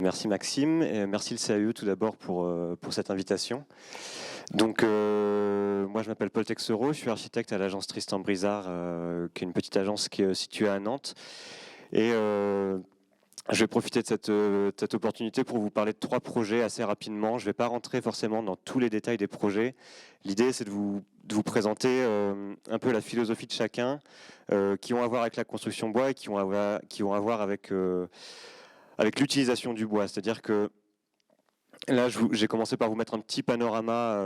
Merci Maxime, et merci le CAE tout d'abord pour cette invitation. Donc moi je m'appelle Paul Texereau, je suis architecte à l'agence Tristan Brizard, qui est une petite agence qui est située à Nantes. Et je vais profiter de cette opportunité pour vous parler de 3 projets assez rapidement. Je ne vais pas rentrer forcément dans tous les détails des projets. L'idée c'est de vous présenter un peu la philosophie de chacun, qui ont à voir avec la construction bois et qui ont à voir avec l'utilisation du bois. C'est-à-dire que là, j'ai commencé par vous mettre un petit panorama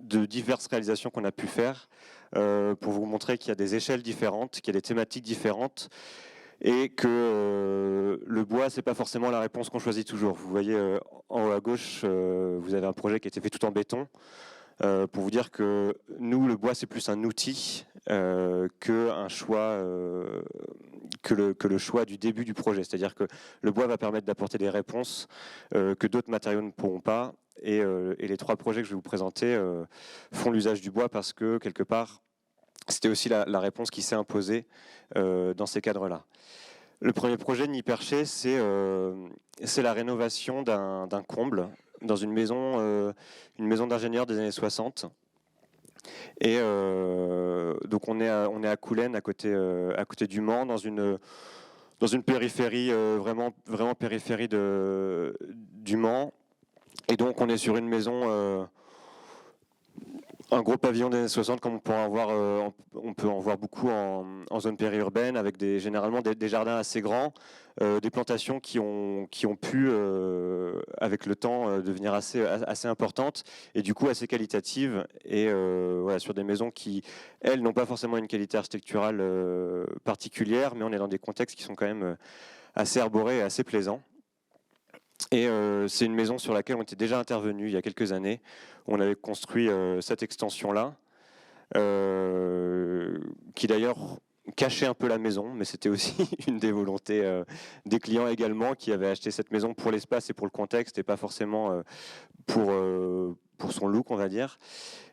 de diverses réalisations qu'on a pu faire pour vous montrer qu'il y a des échelles différentes, qu'il y a des thématiques différentes et que le bois, c'est pas forcément la réponse qu'on choisit toujours. Vous voyez en haut à gauche, vous avez un projet qui a été fait tout en béton. Pour vous dire que nous, le bois, c'est plus un outil que un choix, que le choix du début du projet. C'est-à-dire que le bois va permettre d'apporter des réponses que d'autres matériaux ne pourront pas. Et les 3 projets que je vais vous présenter font l'usage du bois parce que, quelque part, c'était aussi la réponse qui s'est imposée dans ces cadres-là. Le premier projet de Nid Perché, c'est la rénovation d'un comble dans une maison d'ingénieur des années 60. Et donc on est à Coulennes, à côté du Mans, dans une périphérie, vraiment périphérie du Mans. Et donc on est sur une maison, un gros pavillon des années 60, comme on peut en voir beaucoup en zone périurbaine, avec généralement des jardins assez grands, des plantations qui ont pu, avec le temps, devenir assez importantes, et du coup assez qualitatives, et voilà, sur des maisons qui, elles, n'ont pas forcément une qualité architecturale particulière, mais on est dans des contextes qui sont quand même assez arborés et assez plaisants. Et c'est une maison sur laquelle on était déjà intervenu il y a quelques années. On avait construit cette extension-là, qui d'ailleurs cachait un peu la maison, mais c'était aussi une des volontés des clients également, qui avaient acheté cette maison pour l'espace et pour le contexte, et pas forcément pour son look, on va dire.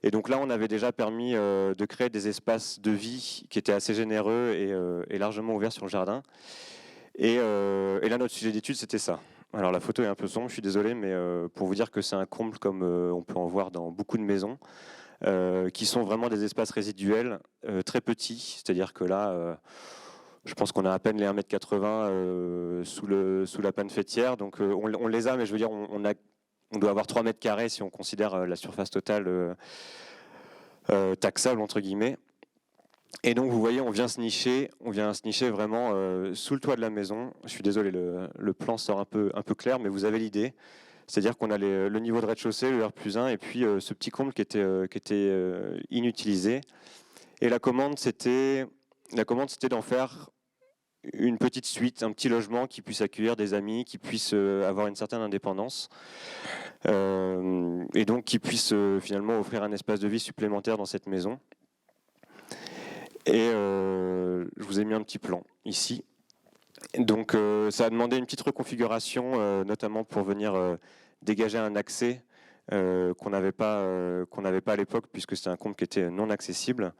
Et donc là, on avait déjà permis de créer des espaces de vie qui étaient assez généreux et largement ouverts sur le jardin. Et là, notre sujet d'étude, c'était ça. Alors la photo est un peu sombre, je suis désolé, mais pour vous dire que c'est un comble comme on peut en voir dans beaucoup de maisons, qui sont vraiment des espaces résiduels très petits. C'est-à-dire que là, je pense qu'on a à peine les 1,80 m sous la panne fêtière. Donc on les a, mais je veux dire, on doit avoir 3 mètres carrés si on considère la surface totale taxable, entre guillemets. Et donc vous voyez, on vient se nicher vraiment sous le toit de la maison. Je suis désolé, le plan sort un peu clair, mais vous avez l'idée. C'est-à-dire qu'on a le niveau de rez-de-chaussée, le R+1, et puis ce petit comble qui était inutilisé. Et la commande, c'était d'en faire une petite suite, un petit logement qui puisse accueillir des amis, qui puisse avoir une certaine indépendance, et donc qui puisse finalement offrir un espace de vie supplémentaire dans cette maison. Et je vous ai mis un petit plan ici. Donc ça a demandé une petite reconfiguration, notamment pour venir dégager un accès qu'on n'avait pas à l'époque, puisque c'était un comble qui était non accessible.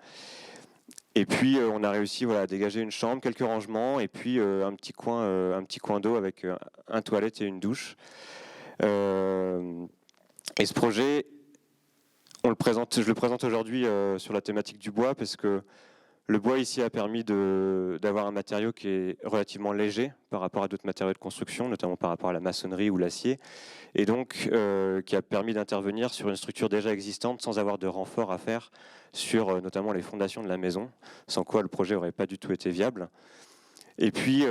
Et puis on a réussi, voilà, à dégager une chambre, quelques rangements, et puis un petit coin d'eau avec un toilette et une douche. Et ce projet, je le présente aujourd'hui sur la thématique du bois, parce que le bois ici a permis d'avoir un matériau qui est relativement léger par rapport à d'autres matériaux de construction, notamment par rapport à la maçonnerie ou l'acier, et donc qui a permis d'intervenir sur une structure déjà existante sans avoir de renfort à faire sur notamment les fondations de la maison, sans quoi le projet n'aurait pas du tout été viable. Et puis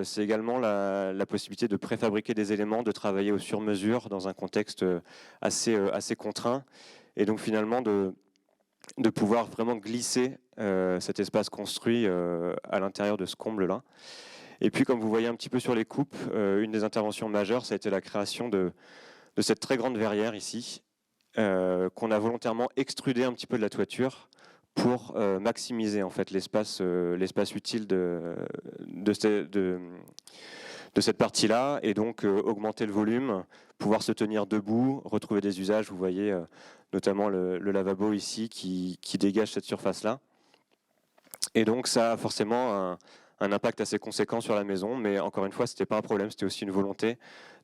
c'est également la possibilité de préfabriquer des éléments, de travailler au sur-mesure dans un contexte assez contraint, et donc finalement de pouvoir vraiment glisser cet espace construit à l'intérieur de ce comble-là. Et puis, comme vous voyez un petit peu sur les coupes, une des interventions majeures, ça a été la création de cette très grande verrière ici, qu'on a volontairement extrudé un petit peu de la toiture pour maximiser en fait l'espace utile de cette partie-là, et donc augmenter le volume, pouvoir se tenir debout, retrouver des usages. Vous voyez notamment le lavabo ici qui dégage cette surface-là. Et donc ça a forcément un impact assez conséquent sur la maison, mais encore une fois, ce n'était pas un problème, c'était aussi une volonté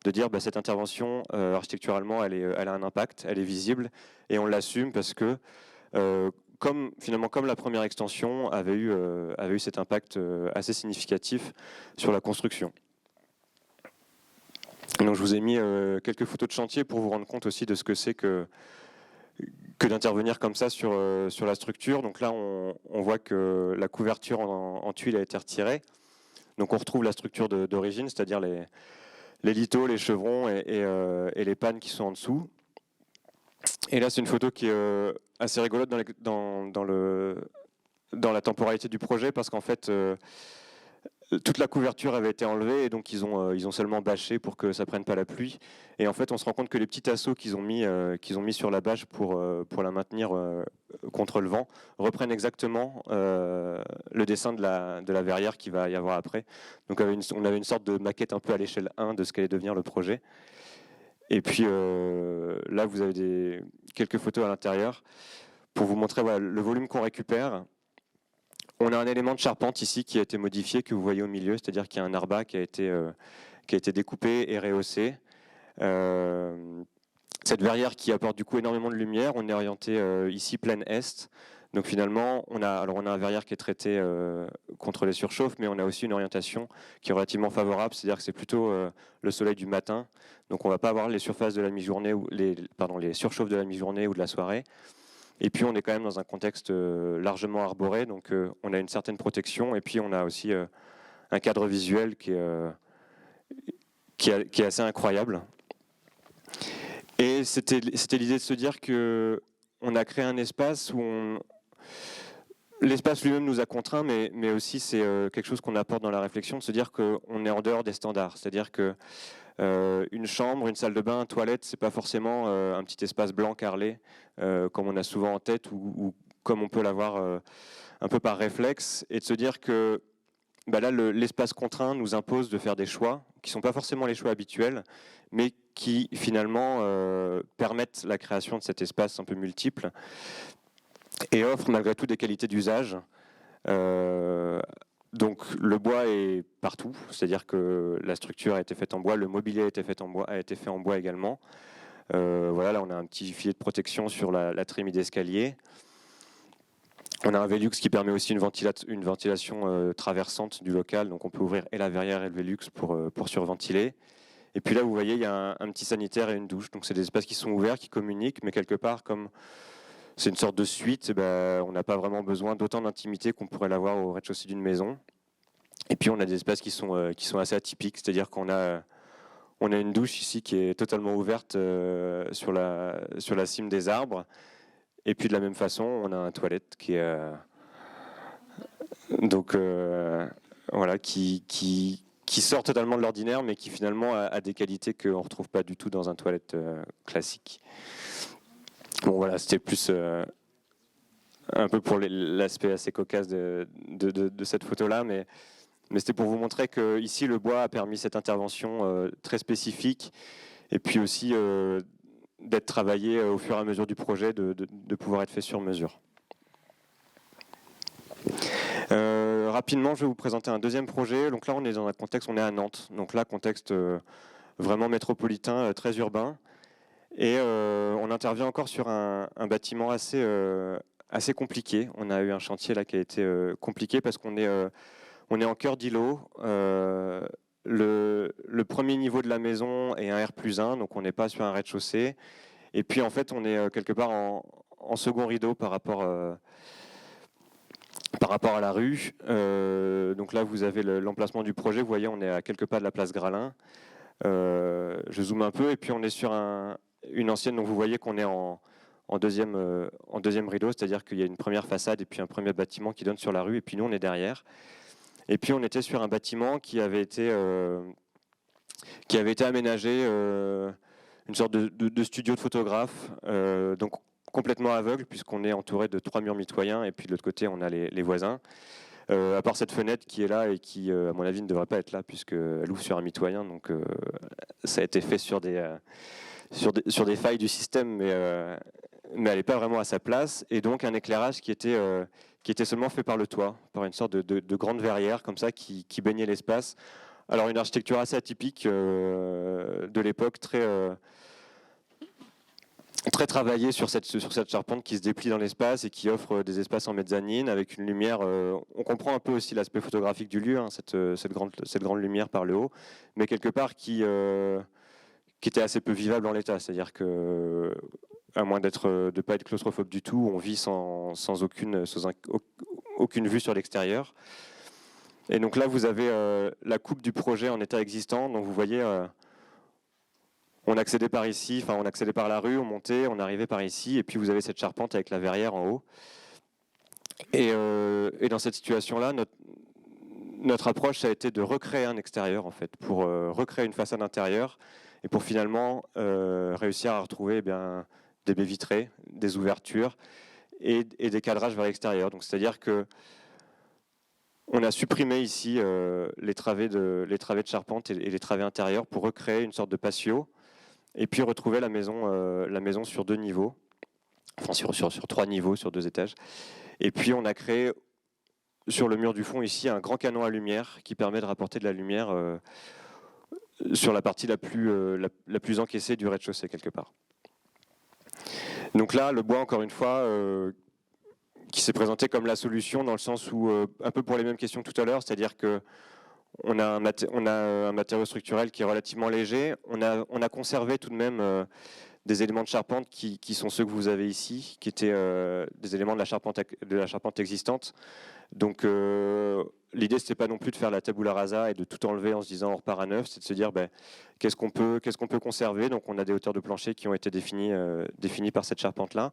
de dire cette intervention, architecturalement, elle a un impact, elle est visible, et on l'assume parce que, comme la première extension avait eu cet impact assez significatif sur la construction. Donc je vous ai mis quelques photos de chantier pour vous rendre compte aussi de ce que c'est que d'intervenir comme ça sur la structure. Donc là, on voit que la couverture en tuiles a été retirée. Donc on retrouve la structure d'origine, c'est-à-dire les lithos, les chevrons et les pannes qui sont en dessous. Et là, c'est une photo qui est assez rigolote dans la temporalité du projet, parce qu'en fait, toute la couverture avait été enlevée, et donc ils ont seulement bâché pour que ça prenne pas la pluie. Et en fait, on se rend compte que les petits tasseaux qu'ils ont mis sur la bâche pour la maintenir contre le vent reprennent exactement le dessin de la verrière qu'il va y avoir après. Donc on avait une sorte de maquette un peu à l'échelle 1 de ce qu'allait devenir le projet. Et puis là, vous avez quelques photos à l'intérieur pour vous montrer le volume qu'on récupère. On a un élément de charpente ici qui a été modifié, que vous voyez au milieu, c'est-à-dire qu'il y a un arbat qui a été découpé et rehaussé. Cette verrière qui apporte du coup énormément de lumière, on est orienté ici plein est. Donc finalement, on a un verrière qui est traité contre les surchauffes, mais on a aussi une orientation qui est relativement favorable, c'est-à-dire que c'est plutôt le soleil du matin. Donc on ne va pas avoir les surfaces de la mi-journée, les surchauffes de la mi-journée ou de la soirée. Et puis on est quand même dans un contexte largement arboré, donc on a une certaine protection, et puis on a aussi un cadre visuel qui est assez incroyable. Et c'était l'idée de se dire qu'on a créé un espace où l'espace lui-même nous a contraints, mais aussi c'est quelque chose qu'on apporte dans la réflexion, de se dire qu'on est en dehors des standards. C'est-à-dire que une chambre, une salle de bain, une toilette, c'est pas forcément un petit espace blanc carrelé comme on a souvent en tête, ou comme on peut l'avoir un peu par réflexe, et de se dire que là, l'espace contraint nous impose de faire des choix qui ne sont pas forcément les choix habituels, mais qui finalement permettent la création de cet espace un peu multiple et offrent malgré tout des qualités d'usage. Donc le bois est partout, c'est-à-dire que la structure a été faite en bois, le mobilier a été fait en bois également. Voilà, là on a un petit filet de protection sur la trémie d'escalier. On a un Velux qui permet aussi une ventilation traversante du local, donc on peut ouvrir et la verrière et le Velux pour surventiler. Et puis là, vous voyez, il y a un petit sanitaire et une douche, donc c'est des espaces qui sont ouverts, qui communiquent, mais quelque part, comme c'est une sorte de suite, on n'a pas vraiment besoin d'autant d'intimité qu'on pourrait l'avoir au rez-de-chaussée d'une maison. Et puis on a des espaces qui sont assez atypiques, c'est-à-dire qu'on a une douche ici qui est totalement ouverte sur la cime des arbres. Et puis de la même façon, on a un toilette qui est voilà, qui sort totalement de l'ordinaire, mais qui finalement a des qualités qu'on ne retrouve pas du tout dans un toilette classique. Bon voilà, c'était plus un peu pour l'aspect assez cocasse de cette photo-là, mais c'était pour vous montrer que ici le bois a permis cette intervention très spécifique, et puis aussi d'être travaillé au fur et à mesure du projet, de pouvoir être fait sur mesure. Rapidement, je vais vous présenter un deuxième projet. Donc là, on est dans un contexte, on est à Nantes. Donc là, contexte vraiment métropolitain, très urbain. Et on intervient encore sur un bâtiment assez compliqué. On a eu un chantier là qui a été compliqué parce qu'on est en cœur d'îlot. Le premier niveau de la maison est un R+1, donc on n'est pas sur un rez-de-chaussée. Et puis en fait, on est quelque part en second rideau par rapport à la rue. Donc là, vous avez l'emplacement du projet. Vous voyez, on est à quelques pas de la place Gralin. Je zoome un peu, et puis on est sur une ancienne. Donc vous voyez qu'on est en deuxième rideau, c'est-à-dire qu'il y a une première façade et puis un premier bâtiment qui donne sur la rue, et puis nous on est derrière. Et puis on était sur un bâtiment qui avait été aménagé, une sorte de studio de photographe, donc complètement aveugle, puisqu'on est entouré de 3 murs mitoyens, et puis de l'autre côté on a les voisins. À part cette fenêtre qui est là et qui, à mon avis, ne devrait pas être là, puisqu'elle ouvre sur un mitoyen, donc ça a été fait sur des failles du système, mais elle n'est pas vraiment à sa place, et donc un éclairage qui était seulement fait par le toit, par une sorte de grande verrière comme ça qui baignait l'espace. Alors une architecture assez atypique de l'époque, très travaillée sur cette charpente qui se déplie dans l'espace et qui offre des espaces en mezzanine avec une lumière. On comprend un peu aussi l'aspect photographique du lieu, hein, cette grande lumière par le haut, mais quelque part qui était assez peu vivable en l'état. C'est-à-dire que, à moins de ne pas être claustrophobe du tout, on vit sans aucune vue sur l'extérieur. Et donc là, vous avez la coupe du projet en état existant. Donc vous voyez, on accédait par ici, enfin on accédait par la rue, on montait, on arrivait par ici, et puis vous avez cette charpente avec la verrière en haut. Et dans cette situation-là, notre approche, ça a été de recréer un extérieur, en fait, pour recréer une façade intérieure, et pour finalement réussir à retrouver des baies vitrées, des ouvertures, et des cadrages vers l'extérieur. Donc c'est-à-dire que on a supprimé ici les travées de charpente et les travées intérieures pour recréer une sorte de patio et puis retrouver la maison sur 2 niveaux, enfin sur 3 niveaux, sur 2 étages. Et puis on a créé sur le mur du fond ici un grand canon à lumière qui permet de rapporter de la lumière sur la partie la plus encaissée du rez-de-chaussée quelque part. Donc là, le bois, encore une fois, qui s'est présenté comme la solution dans le sens où, un peu pour les mêmes questions que tout à l'heure, c'est-à-dire qu'on a un matériau structurel qui est relativement léger, on a conservé tout de même des éléments de charpente qui sont ceux que vous avez ici, qui étaient des éléments de la charpente existante. Donc l'idée, c'était pas non plus de faire la tabula rasa et de tout enlever en se disant on repart à neuf, c'est de se dire qu'est-ce qu'on peut conserver. Donc on a des hauteurs de plancher qui ont été définies par cette charpente-là.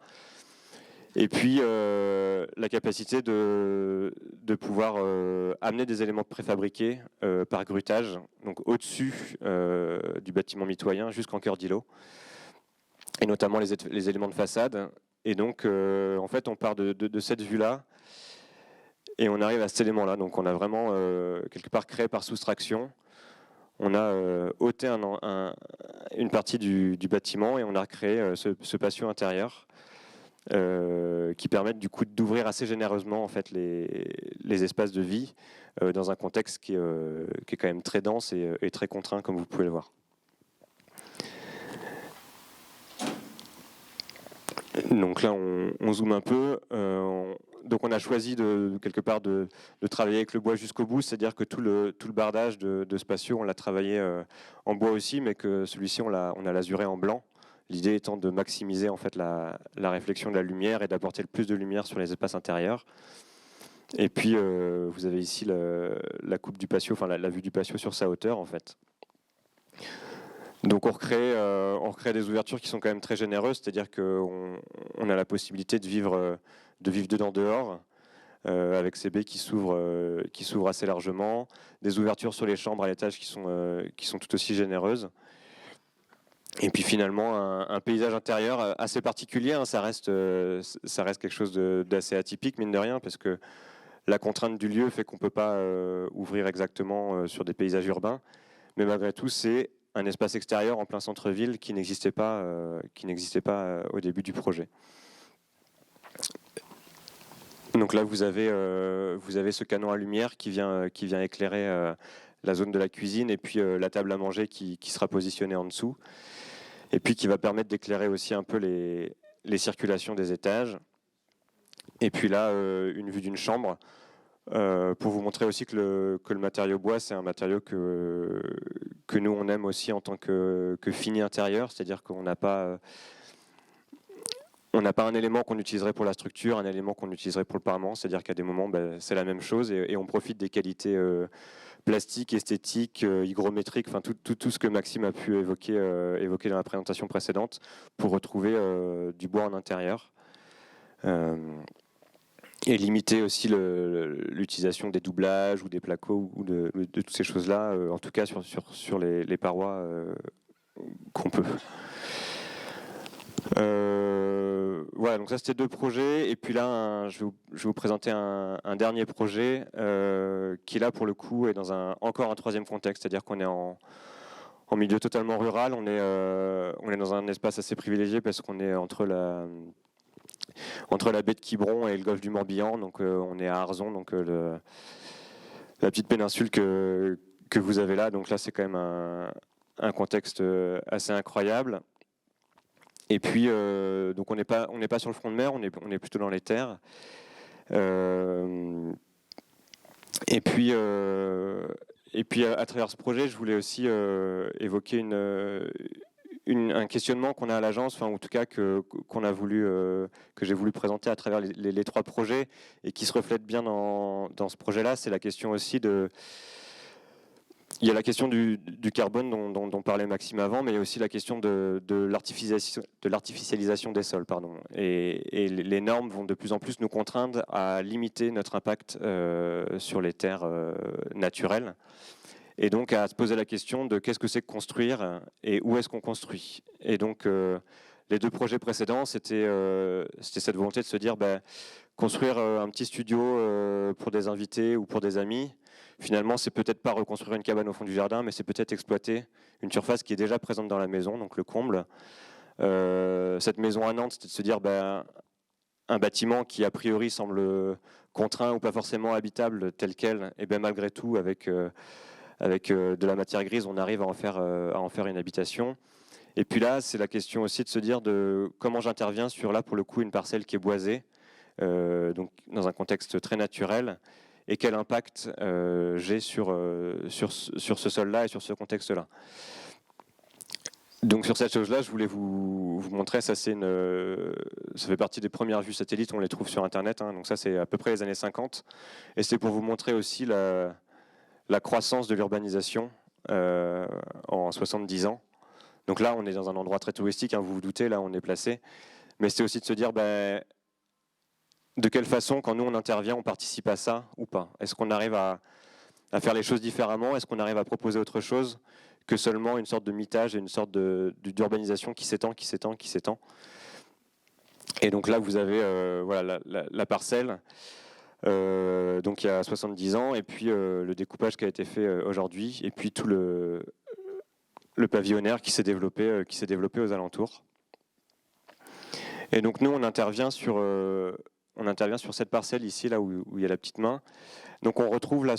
Et puis la capacité de pouvoir amener des éléments préfabriqués par grutage, donc au-dessus du bâtiment mitoyen jusqu'en cœur d'îlot, et notamment les éléments de façade. Et donc en fait on part de cette vue-là et on arrive à cet élément-là. Donc on a vraiment quelque part créé par soustraction. On a ôté une partie du bâtiment et on a recréé ce patio intérieur. Qui permettent du coup d'ouvrir assez généreusement en fait les espaces de vie dans un contexte qui est quand même très dense et très contraint comme vous pouvez le voir. Donc là on zoome un peu. Donc on a choisi quelque part de travailler avec le bois jusqu'au bout, c'est-à-dire que tout le bardage de ce patio on l'a travaillé en bois aussi, mais que celui-ci on a lasuré en blanc. L'idée étant de maximiser en fait la réflexion de la lumière et d'apporter le plus de lumière sur les espaces intérieurs. Et puis vous avez ici la coupe du patio, enfin la vue du patio sur sa hauteur en fait. Donc on recrée des ouvertures qui sont quand même très généreuses, c'est-à-dire qu'on a la possibilité de vivre dedans dehors. Avec ces baies qui s'ouvrent assez largement, des ouvertures sur les chambres à l'étage qui sont tout aussi généreuses. Et puis finalement un paysage intérieur assez particulier, hein, ça reste quelque chose d'assez atypique mine de rien, parce que la contrainte du lieu fait qu'on ne peut pas ouvrir exactement sur des paysages urbains, mais malgré tout c'est un espace extérieur en plein centre-ville qui n'existait pas au début du projet. Donc là vous avez ce canon à lumière qui vient éclairer la zone de la cuisine et puis la table à manger qui sera positionnée en dessous. Et puis qui va permettre d'éclairer aussi un peu les circulations des étages. Et puis là, une vue d'une chambre, pour vous montrer aussi que le matériau bois, c'est un matériau que nous, on aime aussi en tant que fini intérieur, c'est-à-dire qu'on n'a pas un élément qu'on utiliserait pour la structure, un élément qu'on utiliserait pour le parement, c'est-à-dire qu'à des moments, c'est la même chose et on profite des qualités plastique, esthétique, hygrométrique, enfin tout ce que Maxime a pu évoquer dans la présentation précédente pour retrouver du bois en intérieur et limiter aussi l'utilisation des doublages ou des placots ou de toutes ces choses-là, en tout cas sur les parois qu'on peut. Voilà, donc ça c'était 2 projets, et puis là je vais vous présenter un dernier projet qui là pour le coup est dans encore un 3e contexte, c'est-à-dire qu'on est en milieu totalement rural, on est dans un espace assez privilégié parce qu'on est entre entre la baie de Quiberon et le golfe du Morbihan. Donc on est à Arzon, donc la petite péninsule que vous avez là. Donc là, c'est quand même un contexte assez incroyable. Et puis, donc on n'est pas sur le front de mer, on est plutôt dans les terres. Et puis, à travers ce projet, je voulais aussi évoquer un questionnement qu'on a à l'agence, enfin en tout cas que j'ai voulu présenter à travers les trois projets et qui se reflète bien dans ce projet-là. C'est la question aussi il y a la question du carbone dont parlait Maxime avant, mais il y a aussi la question de l'artificialisation des sols. Pardon. Et les normes vont de plus en plus nous contraindre à limiter notre impact sur les terres naturelles. Et donc à se poser la question de qu'est-ce que c'est que construire et où est-ce qu'on construit. Et donc les deux projets précédents, c'était cette volonté de se dire construire un petit studio pour des invités ou pour des amis. Finalement, c'est peut-être pas reconstruire une cabane au fond du jardin, mais c'est peut-être exploiter une surface qui est déjà présente dans la maison, donc le comble. Cette maison à Nantes, c'était de se dire un bâtiment qui a priori semble contraint ou pas forcément habitable tel quel, et bien malgré tout, avec de la matière grise, on arrive à en faire une habitation. Et puis là, c'est la question aussi de se dire comment j'interviens sur, là pour le coup, une parcelle qui est boisée, donc dans un contexte très naturel, et quel impact j'ai sur ce sol-là et sur ce contexte-là. Donc sur cette chose-là, je voulais vous montrer, ça fait partie des premières vues satellites, on les trouve sur Internet, hein, donc ça c'est à peu près les années 50, et c'est pour vous montrer aussi la croissance de l'urbanisation en 70 ans. Donc là, on est dans un endroit très touristique, hein, vous vous doutez, là on est placé, mais c'est aussi de se dire de quelle façon, quand nous on intervient, on participe à ça ou pas? Est-ce qu'on arrive à faire les choses différemment? Est-ce qu'on arrive à proposer autre chose que seulement une sorte de mitage et une sorte d'urbanisation qui s'étend? Et donc là, vous avez voilà, la parcelle, donc il y a 70 ans, et puis le découpage qui a été fait aujourd'hui, et puis tout le pavillonnaire qui s'est développé aux alentours. Et donc nous, on intervient sur cette parcelle ici, là où il y a la petite main. Donc on retrouve là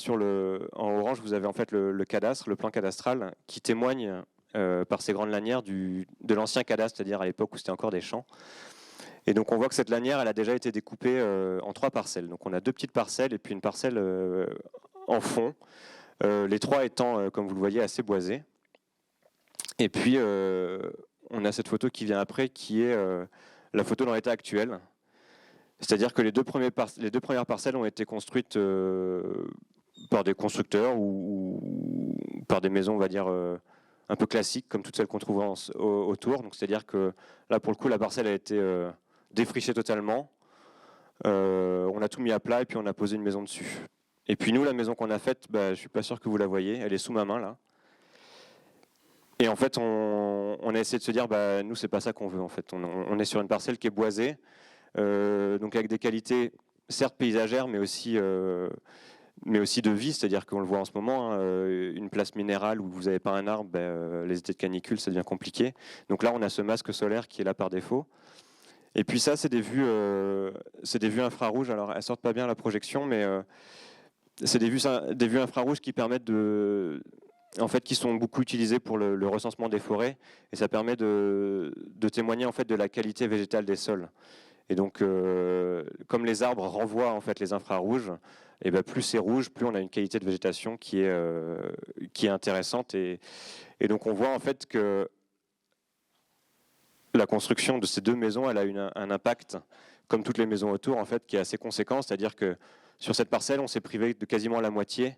en orange, vous avez en fait le cadastre, le plan cadastral, qui témoigne par ces grandes lanières de l'ancien cadastre, c'est-à-dire à l'époque où c'était encore des champs. Et donc on voit que cette lanière, elle a déjà été découpée en 3 parcelles. Donc on a 2 petites parcelles et puis une parcelle en fond, les 3 étant, comme vous le voyez, assez boisées. Et puis on a cette photo qui vient après, qui est la photo dans l'état actuel. C'est-à-dire que les deux premières parcelles ont été construites par des constructeurs ou par des maisons, on va dire, un peu classiques, comme toutes celles qu'on trouve autour. Donc, c'est-à-dire que là, pour le coup, la parcelle a été défrichée totalement. On a tout mis à plat et puis on a posé une maison dessus. Et puis nous, la maison qu'on a faite, je ne suis pas sûr que vous la voyez, elle est sous ma main là. Et en fait, on a essayé de se dire, nous, c'est pas ça qu'on veut. En fait, on est sur une parcelle qui est boisée. Donc avec des qualités certes paysagères mais aussi de vie, c'est-à-dire qu'on le voit en ce moment, hein, une place minérale où vous n'avez pas un arbre, les étés de canicule ça devient compliqué. Donc là on a ce masque solaire qui est là par défaut. Et puis ça c'est des vues infrarouges, alors elles sortent pas bien à la projection, mais c'est des vues infrarouges qui permettent qui sont beaucoup utilisées pour le recensement des forêts, et ça permet de témoigner en fait de la qualité végétale des sols. Et donc, comme les arbres renvoient en fait les infrarouges, et plus c'est rouge, plus on a une qualité de végétation qui est intéressante. Et donc, on voit en fait que la construction de ces 2 maisons, elle a un impact, comme toutes les maisons autour, en fait, qui est assez conséquent. C'est-à-dire que sur cette parcelle, on s'est privé de quasiment la moitié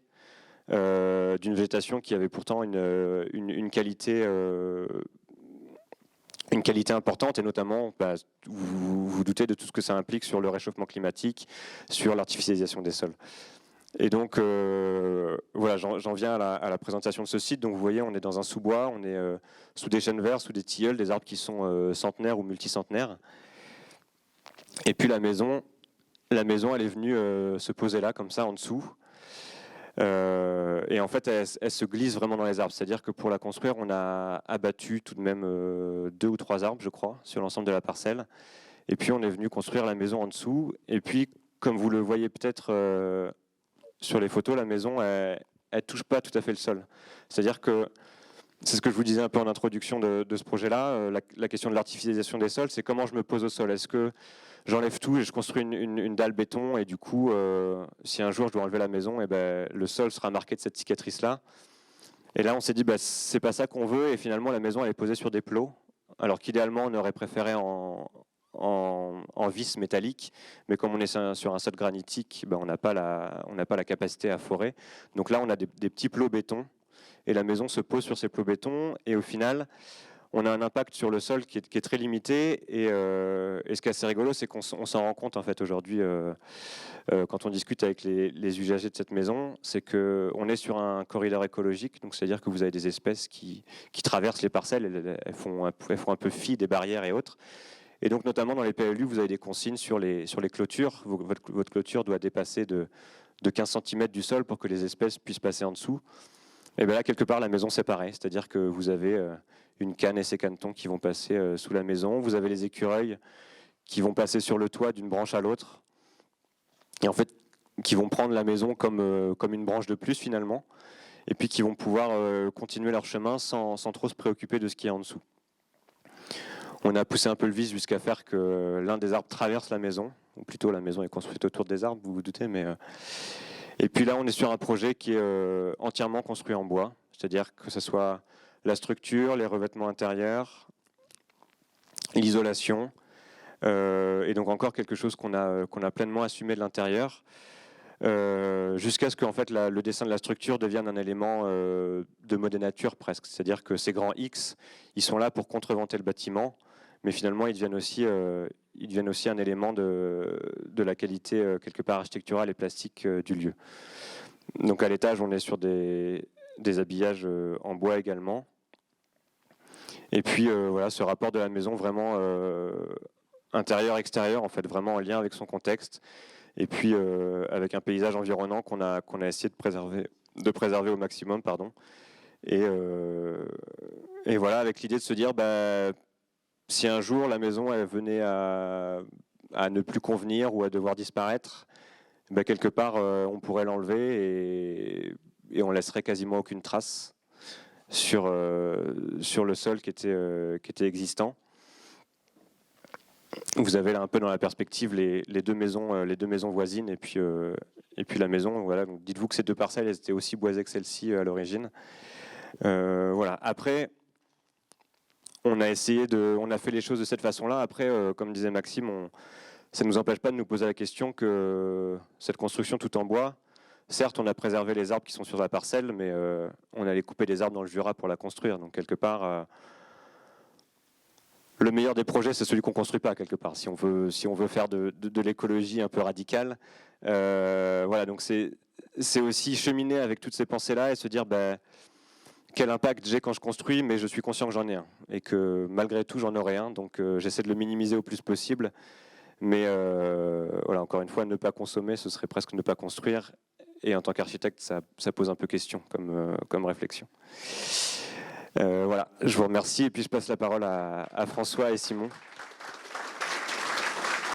d'une végétation qui avait pourtant une qualité importante, et notamment, vous vous doutez de tout ce que ça implique sur le réchauffement climatique, sur l'artificialisation des sols. Et donc, voilà, j'en viens à la présentation de ce site. Donc, vous voyez, on est dans un sous-bois, on est sous des chênes verts, sous des tilleuls, des arbres qui sont centenaires ou multicentenaires. Et puis la maison, elle est venue se poser là, comme ça, en dessous. Et en fait, elle se glisse vraiment dans les arbres. C'est-à-dire que pour la construire, on a abattu tout de même 2 ou 3 arbres, je crois, sur l'ensemble de la parcelle. Et puis on est venu construire la maison en dessous. Et puis, comme vous le voyez peut-être sur les photos, la maison, elle touche pas tout à fait le sol. C'est-à-dire que, c'est ce que je vous disais un peu en introduction de ce projet-là, la question de l'artificialisation des sols, c'est comment je me pose au sol. Est-ce que j'enlève tout et je construis une dalle béton et du coup, si un jour je dois enlever la maison, et ben, le sol sera marqué de cette cicatrice-là. Et là, on s'est dit, bah, c'est pas ça qu'on veut, et finalement, la maison, elle est posée sur des plots, alors qu'idéalement, on aurait préféré en vis métallique, mais comme on est sur un sol granitique, ben, on n'a pas la capacité à forer. Donc là, on a des petits plots béton, et la maison se pose sur ces plots béton, et au final, on a un impact sur le sol qui est très limité, et ce qui est assez rigolo, c'est qu'on s'en rend compte en fait aujourd'hui, quand on discute avec les usagers de cette maison, c'est qu'on est sur un corridor écologique, donc c'est-à-dire que vous avez des espèces qui traversent les parcelles, elles font un peu fi des barrières et autres. Et donc notamment dans les PLU, vous avez des consignes sur les clôtures. Votre clôture doit dépasser de 15 cm du sol pour que les espèces puissent passer en dessous. Et bien là, quelque part, la maison c'est pareil, c'est-à-dire que vous avez une canne et ses canetons qui vont passer sous la maison. Vous avez les écureuils qui vont passer sur le toit d'une branche à l'autre. Et en fait, qui vont prendre la maison comme une branche de plus finalement, et puis qui vont pouvoir continuer leur chemin sans trop se préoccuper de ce qui est en dessous. On a poussé un peu le vice jusqu'à faire que l'un des arbres traverse la maison, ou plutôt la maison est construite autour des arbres, vous vous doutez, mais... Et puis là, on est sur un projet qui est entièrement construit en bois, c'est-à-dire que ce soit la structure, les revêtements intérieurs, l'isolation, et donc encore quelque chose qu'on a pleinement assumé de l'intérieur, jusqu'à ce que en fait, le dessin de la structure devienne un élément de modénature presque. C'est-à-dire que ces grands X, ils sont là pour contreventer le bâtiment, mais finalement ils deviennent aussi un élément de la qualité quelque part architecturale et plastique du lieu. Donc à l'étage, on est sur des habillages en bois également. Et puis voilà, ce rapport de la maison vraiment intérieur-extérieur, en fait, vraiment en lien avec son contexte. Et puis avec un paysage environnant qu'on a essayé de préserver au maximum, pardon. Et voilà, avec l'idée de se dire, bah, si un jour la maison elle venait à ne plus convenir ou à devoir disparaître, bah, quelque part on pourrait l'enlever et on laisserait quasiment aucune trace sur le sol qui était existant. Vous avez là un peu dans la perspective les deux maisons voisines et puis la maison. Voilà. Donc dites-vous que ces deux parcelles elles étaient aussi boisées que celle-ci à l'origine. Voilà. Après, on a fait les choses de cette façon-là. Après, comme disait Maxime, ça ne nous empêche pas de nous poser la question que cette construction tout en bois, certes, on a préservé les arbres qui sont sur la parcelle, mais on allait couper des arbres dans le Jura pour la construire. Donc quelque part, le meilleur des projets, c'est celui qu'on ne construit pas quelque part. Si on veut faire de l'écologie un peu radicale, voilà. Donc c'est aussi cheminer avec toutes ces pensées-là et se dire, bah, quel impact j'ai quand je construis, mais je suis conscient que j'en ai un et que malgré tout j'en aurai un. Donc j'essaie de le minimiser au plus possible. Mais voilà, encore une fois, ne pas consommer, ce serait presque ne pas construire. Et en tant qu'architecte, ça pose un peu question comme réflexion. Voilà, je vous remercie et puis je passe la parole à François et Simon.